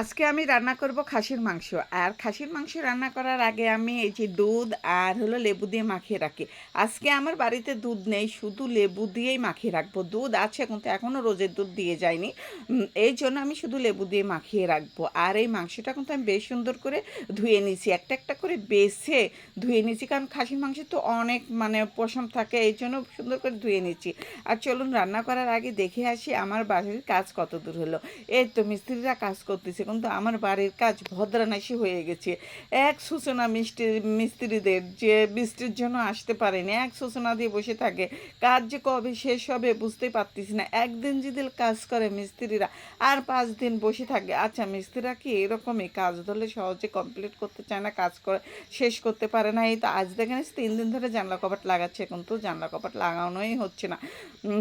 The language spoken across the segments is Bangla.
আজকে আমি রান্না করব খাসির মাংস। আর খাসির মাংস রান্না করার আগে আমি এই যে দুধ আর হলো লেবু দিয়ে মাখিয়ে রাখি। আজকে আমার বাড়িতে দুধ নেই, শুধু লেবু দিয়েই মাখিয়ে রাখবো। দুধ আছে কিন্তু এখনও রোজের দুধ দিয়ে যায়নি। এইজন্য আমি শুধু লেবু দিয়ে মাখিয়ে রাখবো। আর এই মাংসটা কিন্তু আমি বেশ সুন্দর করে ধুয়ে নিয়েছি। একটা একটা করে বেছে ধুয়ে নিয়েছি, কারণ খাসির মাংস তো অনেক পশম থাকে, এইজন্য সুন্দর করে ধুয়ে নিচ্ছি। আর চলুন রান্না করার আগে দেখে আসি আমার বাড়ির কাজ কতদূর হলো। এই তো মিস্ত্রিরা কাজ করতেছে, কিন্তু আমার বাড়ির কাজ ভদ্রানাশি হয়ে গেছে। এক সূচনা মিস্ত্রিদের যে বৃষ্টির জন্য আসতে পারেনি, এক সূচনা দিয়ে বসে থাকে। কাজ যে কবে শেষ হবে বুঝতেই পারতেছি না। একদিন যদি কাজ করে মিস্ত্রিরা, আর 5 দিন বসে থাকে। আচ্ছা, মিস্ত্রিরা কি এরকমই? কাজ ধরলে সহজে কমপ্লিট করতে চায় না, কাজ করে শেষ করতে পারে না। এই তো আজ দেখেন 3 দিন ধরে জানলা কপাট লাগাচ্ছে, কিন্তু জানলা কপাট লাগানোই হচ্ছে না।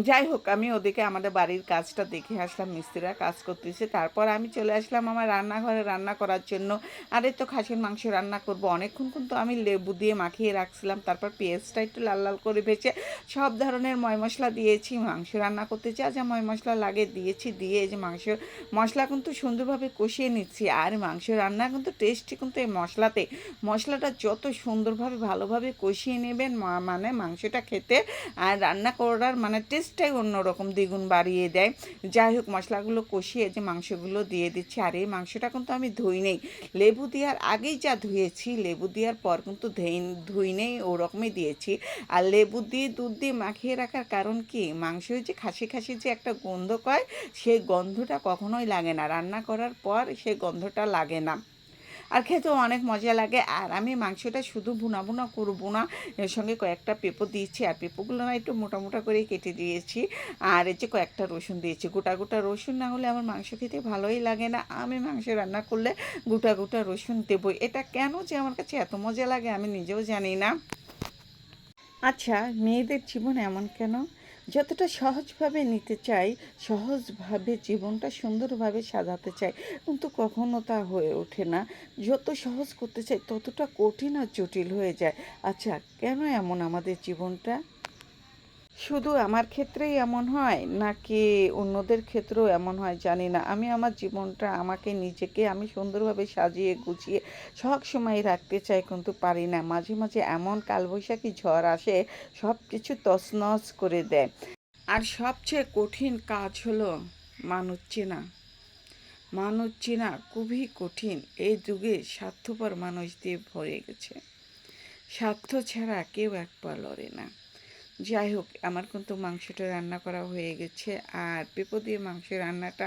যাই হোক, আমি ওদিকে আমাদের বাড়ির কাজটা দেখে আসলাম, মিস্ত্রিরা কাজ করতেছে। তারপর আমি চলে আসলাম আমার রান্নাঘরে রান্না করার জন্য। আর এই তো খাসির মাংস রান্না করব। অনেকক্ষণ কিন্তু আমি লেবু দিয়ে মাখিয়ে রাখছিলাম। তারপর পেঁয়াজটা একটু লাল লাল করে ভেজে সব ধরনের ময় মশলা দিয়েছি। মাংস রান্না করতে যা যা ময় মশলা লাগে দিয়েছি, দিয়ে এই যে মাংস মশলা কিন্তু সুন্দরভাবে কষিয়ে নিচ্ছি। আর মাংস রান্না কিন্তু টেস্টি কিন্তু এই মশলাতে। মশলাটা যত সুন্দরভাবে ভালোভাবে কষিয়ে নেবেন, মানে মাংসটা খেতে আর রান্না করার টেস্টটাই অন্যরকম, দ্বিগুণ বাড়িয়ে দেয়। যাই হোক, মশলাগুলো কষিয়ে যে মাংসগুলো দিয়ে দিচ্ছি। আর এই মাংসটা কিন্তু আমি ধুই নেই, লেবু দেওয়ার আগেই যা ধুয়েছি, লেবু দেওয়ার পর কিন্তু ধুই নেই, ওরকমই দিয়েছি। আর লেবু দিয়ে দুধ দিয়ে মাখিয়ে রাখার কারণ কি, মাংসের যে খাসি খাসি যে একটা গন্ধ কয়, সেই গন্ধটা কখনোই লাগে না। রান্না করার পর সেই গন্ধটা লাগে না, আর খেতেও অনেক মজা লাগে। আর আমি মাংসটা শুধু ভুনা ভুনা করবো না, এর সঙ্গে কয়েকটা পেঁপো দিয়েছি। আর পেঁপোগুলো না একটু মোটা মোটা করে কেটে দিয়েছি। আর এই যে কয়েকটা রসুন দিয়েছি। গোটা গোটা রসুন না হলে আমার মাংস খেতে ভালোই লাগে না। আমি মাংস রান্না করলে গোটা গোটা রসুন দেবো। এটা কেন যে আমার কাছে এত মজা লাগে আমি নিজেও জানি না। আচ্ছা, মেয়েদের জীবন এমন কেন? যতটা সহজভাবে নিতে চাই, সহজভাবে জীবনটা সুন্দরভাবে সাজাতে চাই, কিন্তু কখনো তা হয়ে ওঠে না। যত সহজ করতে চাই ততটা কঠিন আর জটিল হয়ে যায়। আচ্ছা, কেন এমন আমাদের জীবনটা? শুধু আমার ক্ষেত্রেই এমন হয় নাকি অন্যদের ক্ষেত্রেও এমন হয় জানি না। আমি আমার জীবনটা, আমাকে নিজেকে আমি সুন্দরভাবে সাজিয়ে গুছিয়ে সব সময় রাখতে চাই, কিন্তু পারি না। মাঝে মাঝে এমন কালবৈশাখী ঝড় আসে, সব কিছু তছনছ করে দেয়। আর সবচেয়ে কঠিন কাজ হলো মানুষ চেনা। মানুষ চেনা খুবই কঠিন। এই যুগে স্বার্থপর মানুষ দিয়ে ভরে গেছে। স্বার্থ ছাড়া কেউ এক পা লড়ে না। যাই হোক, আমার কিন্তু মাংসটা রান্না করা হয়ে গেছে। আর পেঁপো দিয়ে মাংস রান্নাটা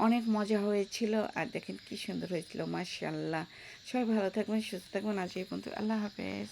অনেক মজা হয়েছিল। আর দেখেন কি সুন্দর হয়েছিল, মাশাআল্লাহ। সবাই ভালো থাকবেন, সুস্থ থাকবেন। আজ এই পর্যন্ত, আল্লাহ হাফেজ।